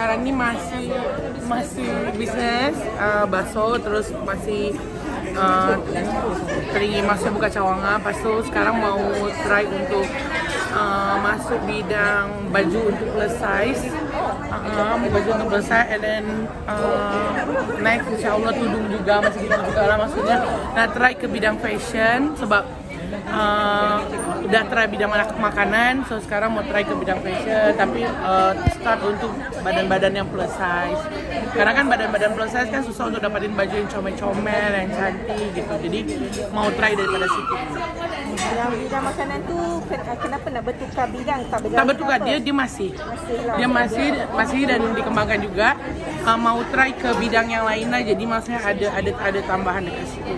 sekarang ni masih bisnes bakso, terus masih teringin masuk buka cawangan. Lepas tu sekarang mau try untuk masuk bidang baju untuk plus size, baju untuk plus size, and then next insyaAllah tudung juga, macam gitu juga lah maksudnya. Nak try ke bidang fashion sebab udah try bidang makanan, so sekarang mau try ke bidang fashion, tapi start untuk badan-badan yang plus size. Karena kan badan-badan plus size kan susah untuk dapatin baju yang comel-comel, yang cantik gitu. Jadi mau try daripada situ. Yang bidang makanan tu kenapa nak bertukar bidang? Tak bertukar, dia masih dan dikembangkan juga. Mau try ke bidang yang lain lah, jadi maksudnya ada tambahan dekat situ.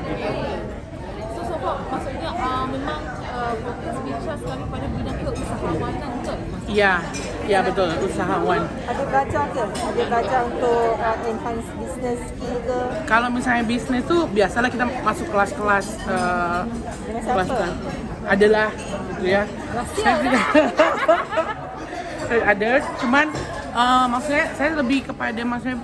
So far maksudnya memang fokus Misha sekali pada bidang keusahawanan ke? Ya betul, usahawan. Ada belajar ke? Ada belajar untuk enhance business skill ke? Kalau misalnya bisnis tuh biasalah kita masuk kelas-kelas kelas adalah gitu ya. Ada, cuman maksudnya saya lebih kepada maksudnya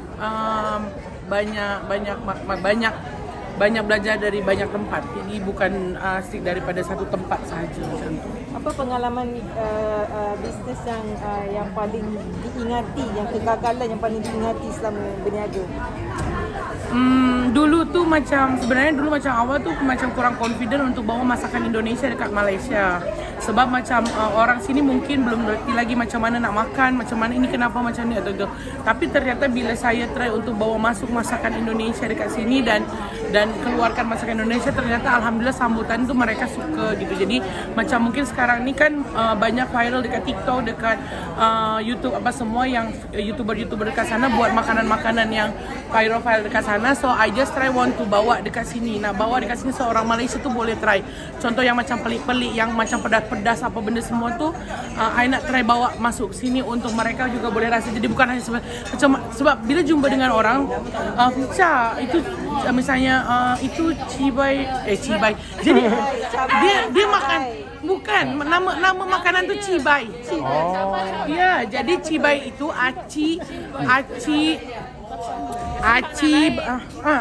banyak belajar dari banyak tempat. Jadi bukan asik daripada satu tempat sahaja macam tu. Apa pengalaman bisnes yang paling diingati, yang kegagalan yang paling diingati selama berniaga? Dulu tuh sebenarnya awal tuh macam kurang confident untuk bawa masakan Indonesia dekat Malaysia. Sebab macam orang sini mungkin belum ngerti lagi macam mana nak makan, macam mana ini kenapa macam ni atau gitu. Tapi ternyata bila saya try untuk bawa masuk masakan Indonesia dekat sini dan keluarkan masakan Indonesia, ternyata alhamdulillah sambutan tu mereka suka gitu. Jadi macam mungkin sekarang ni kan banyak viral dekat TikTok, dekat YouTube apa semua yang YouTuber dekat sana buat makanan-makanan yang viral dekat sana. So I just try want to bawa dekat sini. Nak bawa dekat sini seorang Malaysia tu boleh try. Contoh yang macam pelik-pelik, yang macam pedas apa benda semua tu, I nak try bawa masuk sini untuk mereka juga boleh rasa. Jadi bukan hanya sebab bila jumpa dengan orang, Ficha itu misalnya itu cibai. Jadi dia makan, bukan nama makanan tu cibai. Ya, jadi cibai itu aci.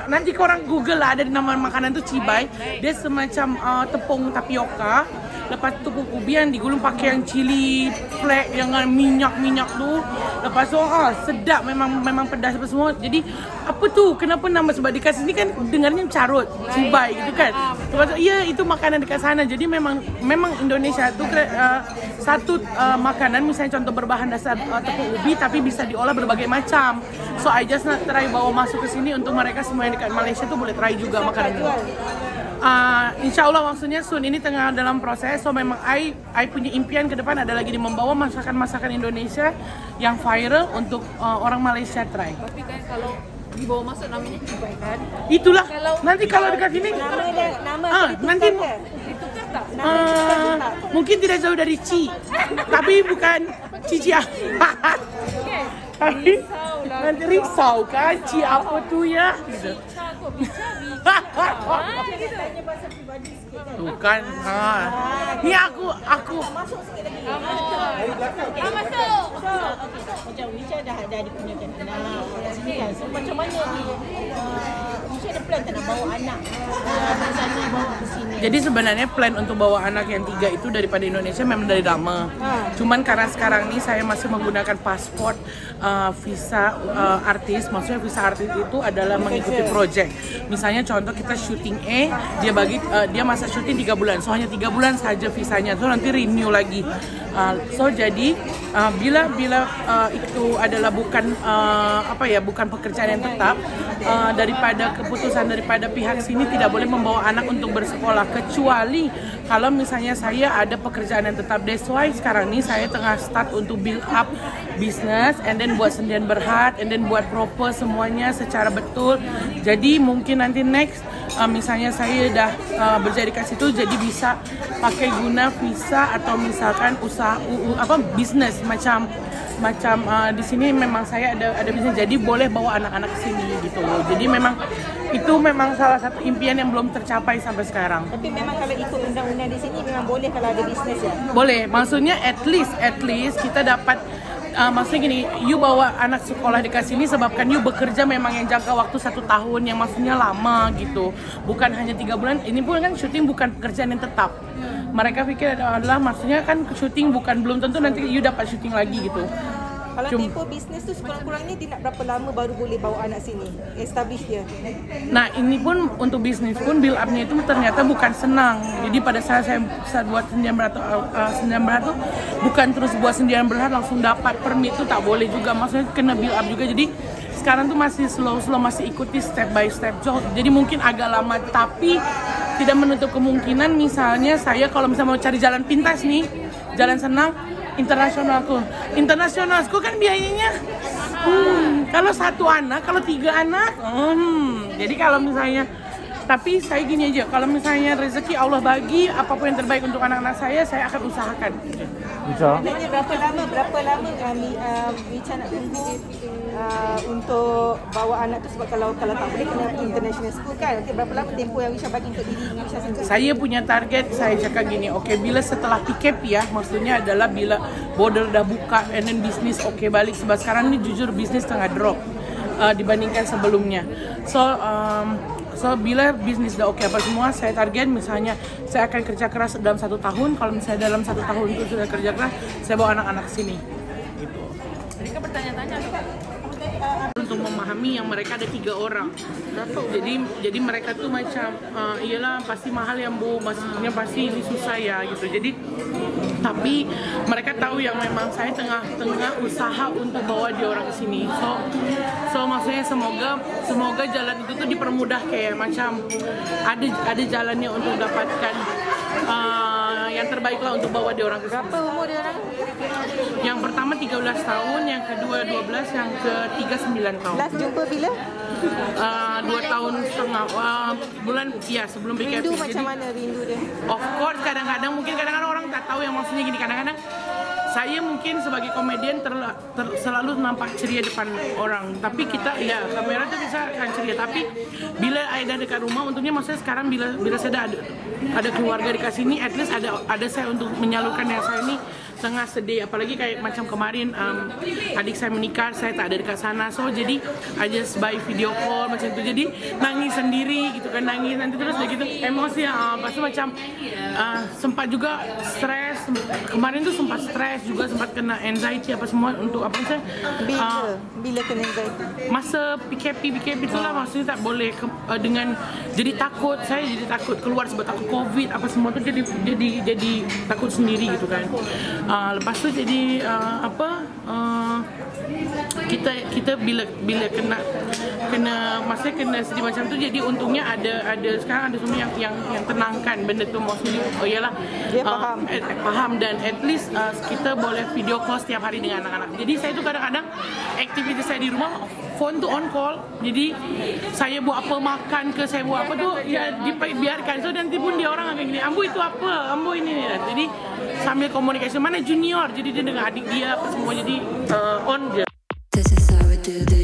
Nanti korang Google lah, ada nama makanan tu cibai. Dia semacam tepung tapioka. Lepas tu tepung ubi yang digulung pakai yang cili flake yang minyak tu. Lepas tu sedap, memang pedas apa semua. Jadi apa tu? Kenapa nama? Sebab dekat sini kan dengarnya carut, cibai gitu kan. Lepas tu ya, itu makanan dekat sana. Jadi memang Indonesia tu satu makanan misalnya contoh berbahan dasar tepung ubi tapi bisa diolah berbagai macam. So I just nak try bawa masuk ke sini untuk mereka semua yang dekat Malaysia tu boleh try juga makanan ini. InsyaAllah maksudnya soon, ini tengah dalam proses. So memang I punya impian ke depan ada lagi membawa masakan Indonesia yang viral untuk orang Malaysia try. Tapi kan kalau dibawa masuk namanya cibai kan? Itulah. Nanti kalau dekat sini nanti Ditukar tak? mungkin tidak jauh dari Ci. Tapi bukan Cicia. Tapi nanti risau kan Ci apa tu ya? Bukan. Ni aku Masuk sikit lagi. Masuk. Macam Misha dah dipunyakan anak sini kan. So macam mana ni? Misha ada plan tak nak bawa anak dari sana bawa ke sini? Jadi sebenarnya plan untuk bawa anak yang 3 itu daripada Indonesia memang dari lama. Cuman karena sekarang ni saya masih menggunakan pasport visa artis. Maksudnya visa artis itu adalah mengikuti project. Misalnya contoh kita syuting dia masa syuting 3 bulan. So hanya 3 bulan saja visanya. So nanti renew lagi. So jadi bila itu adalah bukan pekerjaan yang tetap, daripada keputusan daripada pihak sini tidak boleh membawa anak untuk bersekolah, kecuali kalau misalnya saya ada pekerjaan yang tetap. That's why sekarang ni saya tengah start untuk build up business, and then buat sendian berhad, and then buat proper semuanya secara betul. Jadi mungkin nanti next misalnya saya dah berjaya dekat situ, jadi bisa pakai guna visa atau misalkan usaha bisnes macam di sini memang saya ada bisnis, jadi boleh bawa anak-anak ke sini gitu. Jadi itu memang salah satu impian yang belum tercapai sampai sekarang. Tapi memang kalau ikut undang-undang di sini memang boleh kalau ada bisnes ya? Boleh, maksudnya at least kita dapat maksudnya gini, you bawa anak sekolah dekat sini sebabkan you bekerja memang yang jangka waktu 1 tahun, yang maksudnya lama gitu, bukan hanya 3 bulan. Ini pun kan syuting bukan pekerjaan yang tetap. Mereka pikir adalah maksudnya kan syuting bukan, belum tentu nanti you dapat syuting lagi gitu. Kalau tempoh bisnes tu sekurang-kurangnya dia nak berapa lama baru boleh bawa anak sini, establish dia? Nah ini pun untuk bisnis pun build up-nya itu ternyata bukan senang. Jadi pada saat saya buat Sendian Berhad tuh bukan terus buat Sendian Berhad langsung dapat permit, itu tak boleh juga, maksudnya kena build up juga. Jadi sekarang tuh masih slow masih ikuti step by step job. Jadi mungkin agak lama, tapi tidak menutup kemungkinan misalnya saya kalau misalnya mau cari jalan pintas nih, jalan senang, internasionalku kan biayanya kalau 1 anak, kalau 3 anak jadi kalau misalnya, tapi saya gini aja, kalau misalnya rezeki Allah bagi apapun yang terbaik untuk anak-anak saya akan usahakan. Bisa. Berapa lama Micha nak tunggu untuk bawa anak tu, sebab kalau tak boleh kena international school kan. Okay, berapa lama tempoh yang Micha bagi untuk diri Micha sendiri? Saya punya target, saya cakap gini, bila setelah PKP ya, maksudnya adalah bila border dah buka and then bisnis balik, sebab sekarang ni jujur bisnis tengah drop dibandingkan sebelumnya. So bila bisnis dah apa semua, saya target misalnya saya akan kerja keras dalam 1 tahun. Kalau misalnya dalam 1 tahun itu sudah kerja keras, saya bawa anak-anak sini. Gitu. Mereka bertanya-tanya Untuk memahami yang mereka ada 3 orang. Jadi mereka tuh macam iyalah pasti mahal ya Bu, maksudnya pasti ini susah ya gitu. Jadi tapi mereka tahu yang memang saya tengah usaha untuk bawa dia orang ke sini. So maksudnya semoga jalan itu tuh dipermudah, kayak macam ada jalannya untuk dapatkan yang terbaik lah untuk bawa dia orang ke sini. Berapa umur dia orang? Yang pertama 13 tahun, yang kedua 12, yang ketiga 9 tahun. Last jumpa bila? 2 tahun setengah bulan ya sebelum PKP. Rindu macam mana rindu dia? Of course kadang-kadang orang tak tahu yang maksudnya gini, kadang-kadang saya mungkin sebagai komedian selalu nampak ceria depan orang, tapi kita ya kamera tuh bisa kan ceria, tapi bila ada dekat rumah, untungnya maksudnya sekarang bila saya ada keluarga dekat sini, at least ada saya untuk menyalurkan yang saya ini tengah sedih, apalagi kayak macam kemarin adik saya menikah, saya tak ada dekat sana, so jadi I just by video call macam itu, jadi nangis sendiri gitu kan, nangis nanti terus begitu emosi pasti macam sempat juga stres, kemarin tuh sempat stres juga, sempat kena anxiety apa semua untuk apa sih bila kena anxiety masa PKP itulah, maksudnya tak boleh dengan jadi takut, saya jadi takut keluar sebab takut COVID apa semua tuh, jadi takut sendiri gitu kan. Lepas tu jadi kita bila kena maksudnya kena sedih macam tu, jadi untungnya ada sekarang ada semua yang tenangkan benda tu, maksudnya iyalah dia faham dan at least kita boleh video call setiap hari dengan anak-anak. Jadi saya tu kadang-kadang aktiviti saya di rumah phone tu on call, jadi saya buat apa makan ke, saya buat apa tu ya dibiarkan, so nanti pun dia orang akan gini, Ambu itu apa, Ambu ini ya. Jadi sambil komunikasi, mana junior, jadi dia dengan adik dia apa semua, jadi on je. This is how we do this.